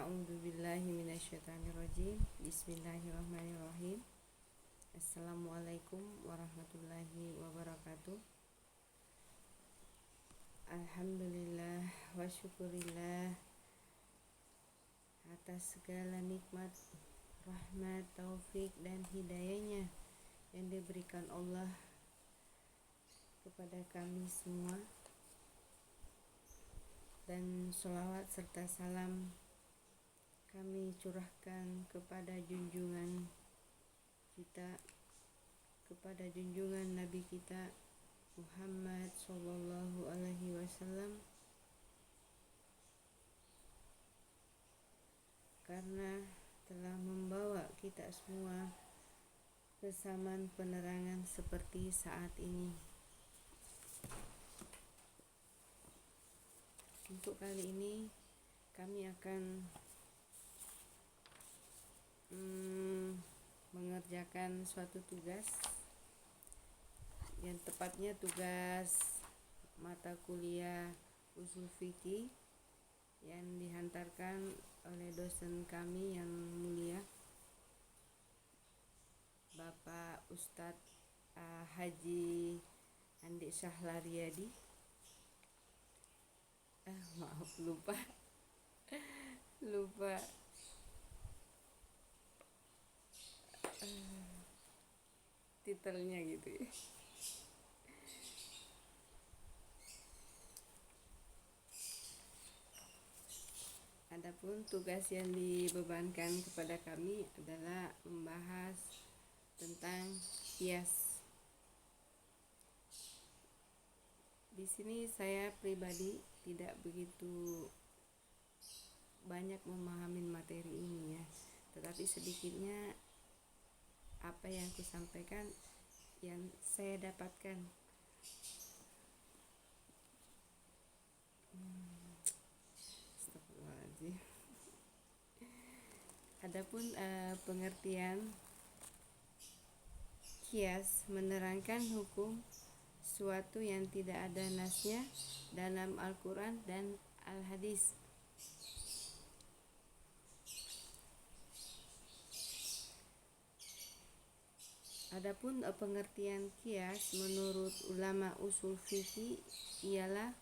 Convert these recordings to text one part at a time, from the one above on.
A'udzubillahi minasyaitonirrajim. Bismillahirrahmanirrahim. Assalamualaikum warahmatullahi wabarakatuh. Alhamdulillah wa syukurillah atas segala nikmat, rahmat, taufik dan hidayahnya yang diberikan Allah kepada kami semua. Dan sholawat serta salam kami curahkan kepada junjungan kita, kepada junjungan Nabi kita Muhammad Sallallahu Alaihi Wasallam, karena telah membawa kita semua ke zaman penerangan seperti saat ini. Untuk kali ini kami akan mengerjakan suatu tugas, yang tepatnya tugas mata kuliah usul fikih yang dihantarkan oleh dosen kami yang mulia, Bapak Ustadz Haji Andi Syahlariadi. Maaf, lupa titelnya gitu ya. Adapun tugas yang dibebankan kepada kami adalah membahas tentang kias. Di sini saya pribadi tidak begitu banyak memahami materi ini ya, tetapi sedikitnya apa yang aku sampaikan yang saya dapatkan. Astagfirullahaladzim. Adapun pengertian kias menerangkan hukum suatu yang tidak ada nasnya dalam Al-Quran dan Al-Hadis. Adapun pengertian kias menurut ulama usul fikih ialah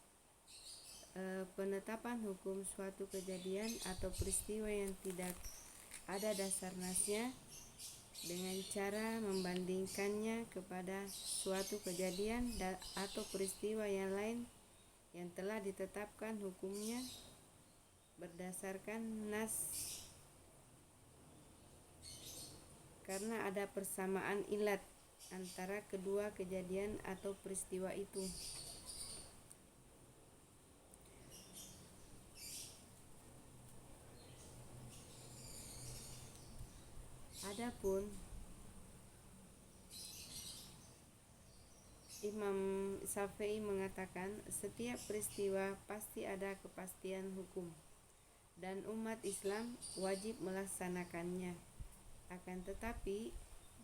penetapan hukum suatu kejadian atau peristiwa yang tidak ada dasar nasnya dengan cara membandingkannya kepada suatu kejadian atau peristiwa yang lain yang telah ditetapkan hukumnya berdasarkan nas, karena ada persamaan ilat antara kedua kejadian atau peristiwa itu. Adapun Imam Syafi'i mengatakan setiap peristiwa pasti ada kepastian hukum dan umat Islam wajib melaksanakannya. Akan tetapi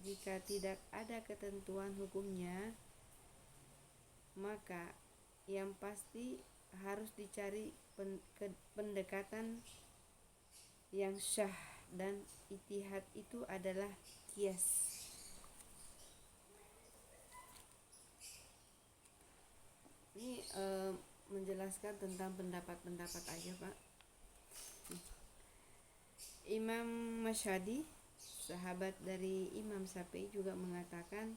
jika tidak ada ketentuan hukumnya, maka yang pasti harus dicari pendekatan yang syah, dan ijtihad itu adalah qiyas. Ini menjelaskan tentang pendapat-pendapat aja, Pak. Imam Masyadi, sahabat dari Imam Syafi'i, juga mengatakan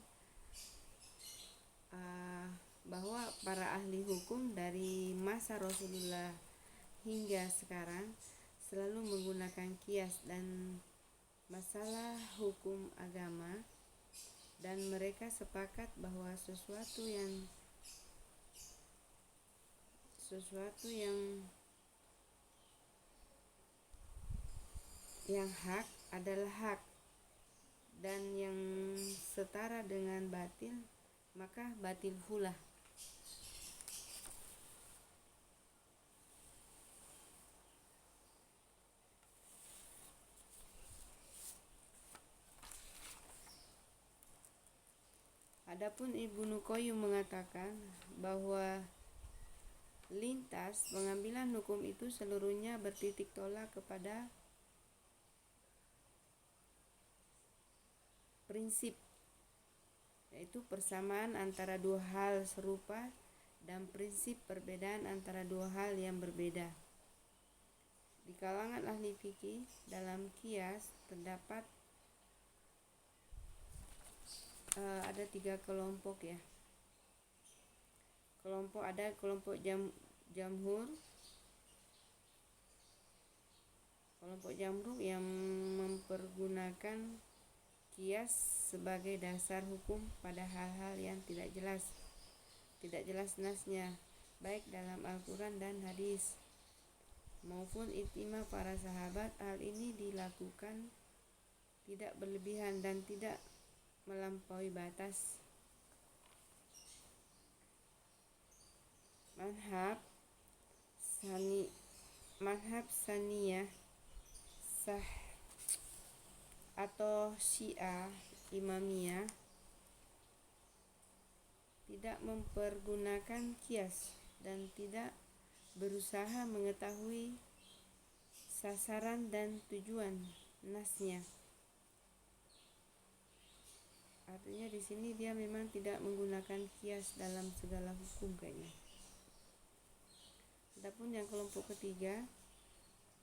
bahwa para ahli hukum dari masa Rasulullah hingga sekarang selalu menggunakan qiyas dan masalah hukum agama, dan mereka sepakat bahwa sesuatu yang hak adalah hak, dan yang setara dengan batil maka batil pula. Adapun Ibnu Qayyim mengatakan bahwa lintas, pengambilan hukum itu seluruhnya bertitik tolak kepada prinsip, yaitu persamaan antara dua hal serupa dan prinsip perbedaan antara dua hal yang berbeda. Di kalangan ahli fikih, dalam qiyas terdapat ada 3 kelompok ya. Kelompok jamhur. Kelompok jamhur yang mempergunakan qiyas sebagai dasar hukum pada hal-hal yang tidak jelas nasnya, baik dalam Al-Quran dan hadis maupun ijma para sahabat. Hal ini dilakukan tidak berlebihan dan tidak melampaui batas. Madhab Saniyah atau Syiah Imamiyah tidak mempergunakan qiyas dan tidak berusaha mengetahui sasaran dan tujuan nasnya. Artinya di sini dia memang tidak menggunakan qiyas dalam segala hukum kayaknya. Adapun yang kelompok ketiga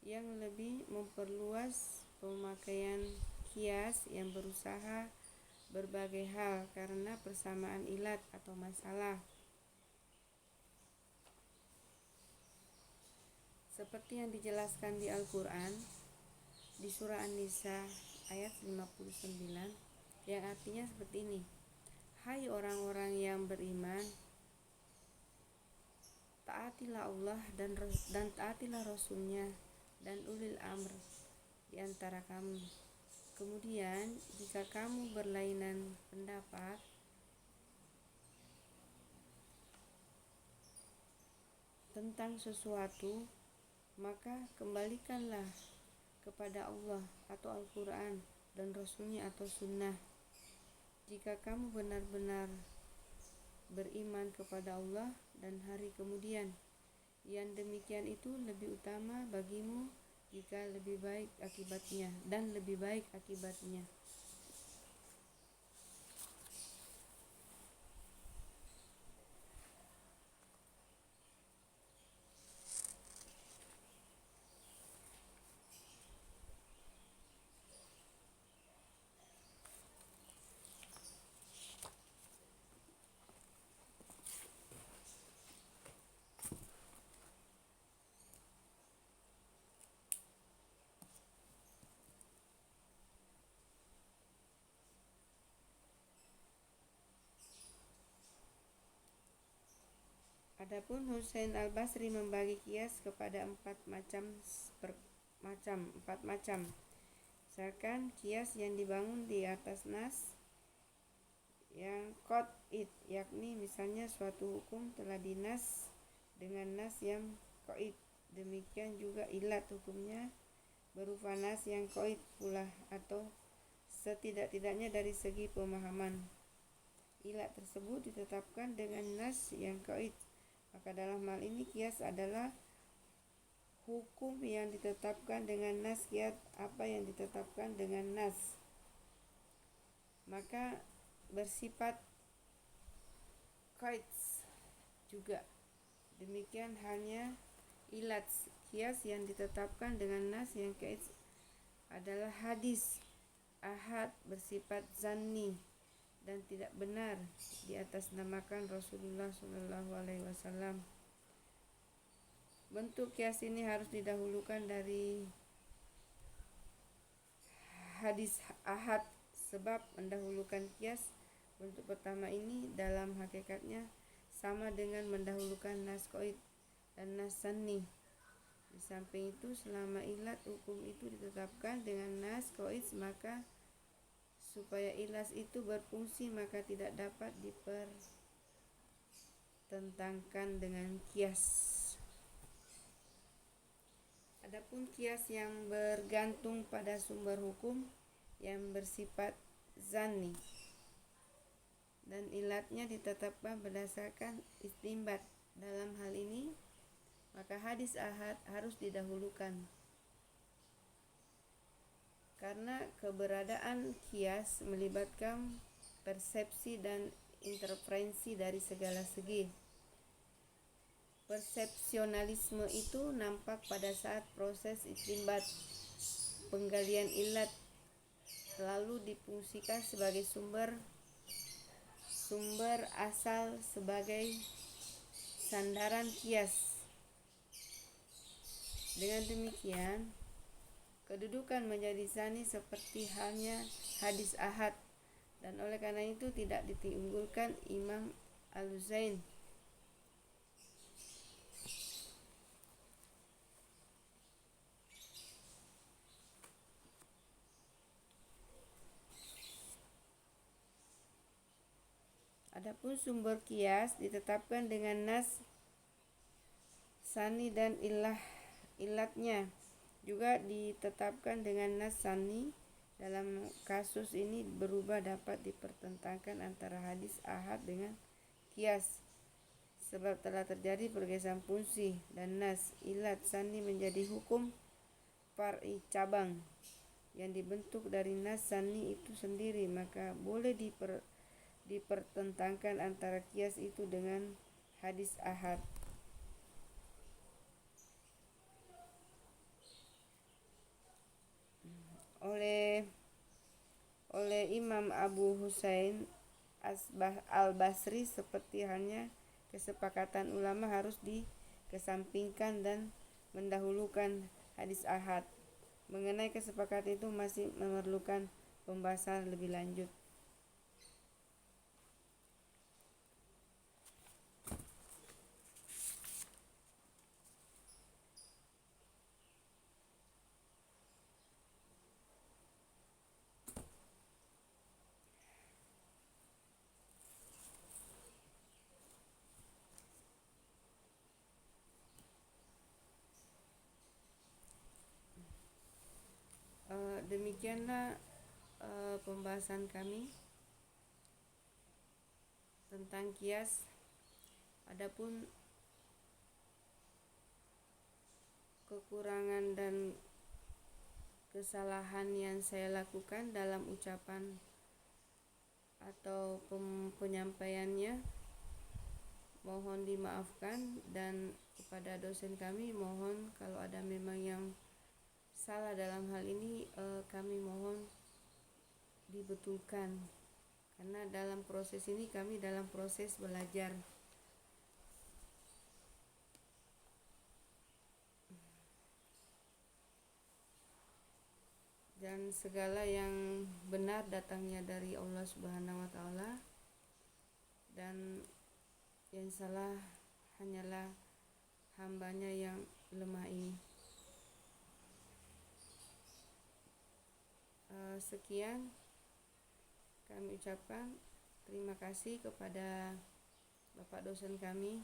yang lebih memperluas pemakaian qiyas yang berusaha berbagai hal karena persamaan ilat atau masalah. Seperti yang dijelaskan di Al-Quran di surah An-Nisa ayat 59 yang artinya seperti ini: hai orang-orang yang beriman, taatilah Allah dan taatilah Rasulnya dan ulil amr di antara kamu. Kemudian jika kamu berlainan pendapat tentang sesuatu, maka kembalikanlah kepada Allah atau Al-Quran dan Rasulnya atau Sunnah. Jika kamu benar-benar beriman kepada Allah dan hari kemudian, yang demikian itu lebih utama bagimu jika lebih baik akibatnya dan lebih baik akibatnya. Adapun Husain Al-Basri membagi qiyas kepada empat macam. Misalkan qiyas yang dibangun di atas nas yang qat'id, yakni misalnya suatu hukum telah dinas dengan nas yang qaid. Demikian juga ilat, hukumnya berupa nas yang qaid pula atau setidak-tidaknya dari segi pemahaman. Ilat tersebut ditetapkan dengan nas yang qaid. Maka dalam hal ini qiyas adalah hukum yang ditetapkan dengan nas. Qiyas apa yang ditetapkan dengan nas, maka bersifat qaid juga. Demikian halnya ilat, qiyas yang ditetapkan dengan nas yang qaid adalah hadis ahad bersifat zanni dan tidak benar di atas namakan Rasulullah SAW. Bentuk qiyas ini harus didahulukan dari hadis ahad, sebab mendahulukan qiyas bentuk pertama ini dalam hakikatnya sama dengan mendahulukan nas qaid dan nas zanni. Di samping itu, selama ilat hukum itu ditetapkan dengan nas qaid, maka supaya ilas itu berfungsi maka tidak dapat dipertentangkan dengan qiyas. Adapun qiyas yang bergantung pada sumber hukum yang bersifat zanni dan ilatnya ditetapkan berdasarkan istinbat. Dalam hal ini maka hadis ahad harus didahulukan. Karena keberadaan kias melibatkan persepsi dan interferensi dari segala segi. Persepsionalisme itu nampak pada saat proses istinbat, penggalian ilat, lalu difungsikan sebagai sumber asal sebagai sandaran kias. Dengan demikian, kedudukan menjadi tsani seperti halnya hadis ahad, dan oleh karena itu tidak diunggulkan Imam Al-Husain. Adapun sumber kias ditetapkan dengan nas tsani dan ilatnya juga ditetapkan dengan nas tsani. Dalam kasus ini berubah dapat dipertentangkan antara hadis ahad dengan kias, sebab telah terjadi pergeseran fungsi dan nas ilat tsani menjadi hukum far'i cabang yang dibentuk dari nas tsani itu sendiri, maka boleh dipertentangkan antara kias itu dengan hadis ahad. Oleh Imam Abu Husain Al-Basri, seperti halnya kesepakatan ulama harus dikesampingkan dan mendahulukan hadis ahad. Mengenai kesepakatan itu masih memerlukan pembahasan lebih lanjut. Demikianlah pembahasan kami tentang kias. Adapun kekurangan dan kesalahan yang saya lakukan dalam ucapan atau penyampaiannya mohon dimaafkan, dan kepada dosen kami mohon kalau ada memang yang salah dalam hal ini kami mohon dibetulkan, karena dalam proses ini kami dalam proses belajar. Dan segala yang benar datangnya dari Allah Subhanahu wa Ta'ala, dan yang salah hanyalah hambanya yang lemah ini. Sekian kami ucapkan terima kasih kepada Bapak dosen kami.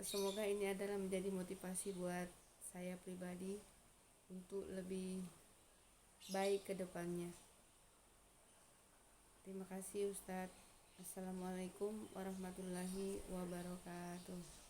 Semoga ini adalah menjadi motivasi buat saya pribadi untuk lebih baik ke depannya. Terima kasih Ustadz. Assalamualaikum warahmatullahi wabarakatuh.